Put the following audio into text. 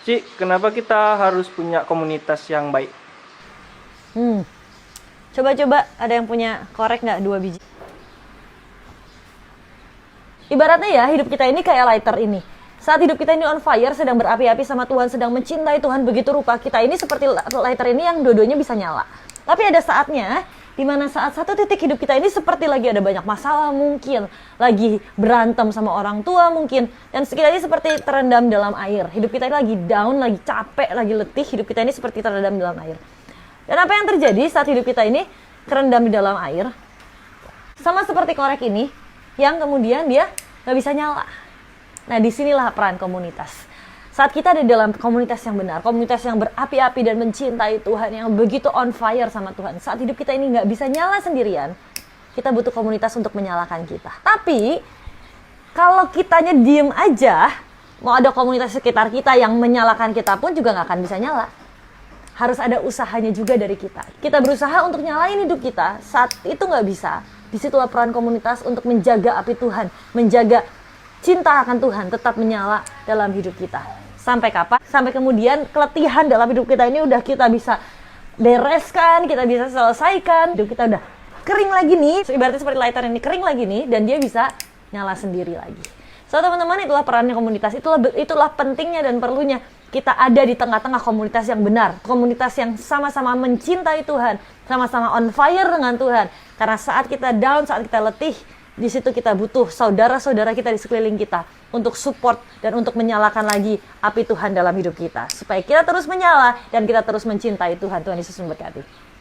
Cik, kenapa kita harus punya komunitas yang baik? Coba-coba ada yang punya korek nggak 2 biji? Ibaratnya ya, hidup kita ini kayak lighter ini. Saat hidup kita ini on fire, sedang berapi-api sama Tuhan, sedang mencintai Tuhan begitu rupa, kita ini seperti lighter ini yang dua-duanya bisa nyala. Tapi ada saatnya, di mana saat satu titik hidup kita ini seperti lagi ada banyak masalah mungkin, lagi berantem sama orang tua mungkin, dan kita ini seperti terendam dalam air. Hidup kita ini lagi down, lagi capek, lagi letih, hidup kita ini seperti terendam dalam air. Dan apa yang terjadi saat hidup kita ini terendam di dalam air? Sama seperti korek ini, yang kemudian dia nggak bisa nyala. Nah, disinilah peran komunitas. Saat kita ada dalam komunitas yang benar, komunitas yang berapi-api dan mencintai Tuhan, yang begitu on fire sama Tuhan, saat hidup kita ini nggak bisa nyala sendirian, kita butuh komunitas untuk menyalakan kita. Tapi, kalau kitanya diem aja, mau ada komunitas sekitar kita yang menyalakan kita pun juga nggak akan bisa nyala. Harus ada usahanya juga dari kita. Kita berusaha untuk nyalain hidup kita, saat itu nggak bisa. Disitulah peran komunitas untuk menjaga api Tuhan, menjaga cinta akan Tuhan tetap menyala dalam hidup kita. Sampai kapan? Sampai kemudian keletihan dalam hidup kita ini udah kita bisa bereskan, kita bisa selesaikan. Hidup kita udah kering lagi nih, ibaratnya seperti lighter ini kering lagi nih, dan dia bisa nyala sendiri lagi. So teman-teman, itulah perannya komunitas, itulah pentingnya dan perlunya kita ada di tengah-tengah komunitas yang benar, komunitas yang sama-sama mencintai Tuhan, sama-sama on fire dengan Tuhan. Karena saat kita down, saat kita letih, di situ kita butuh saudara-saudara kita di sekeliling kita untuk support dan untuk menyalakan lagi api Tuhan dalam hidup kita, supaya kita terus menyala dan kita terus mencintai Tuhan. Tuhan Yesus memberkati.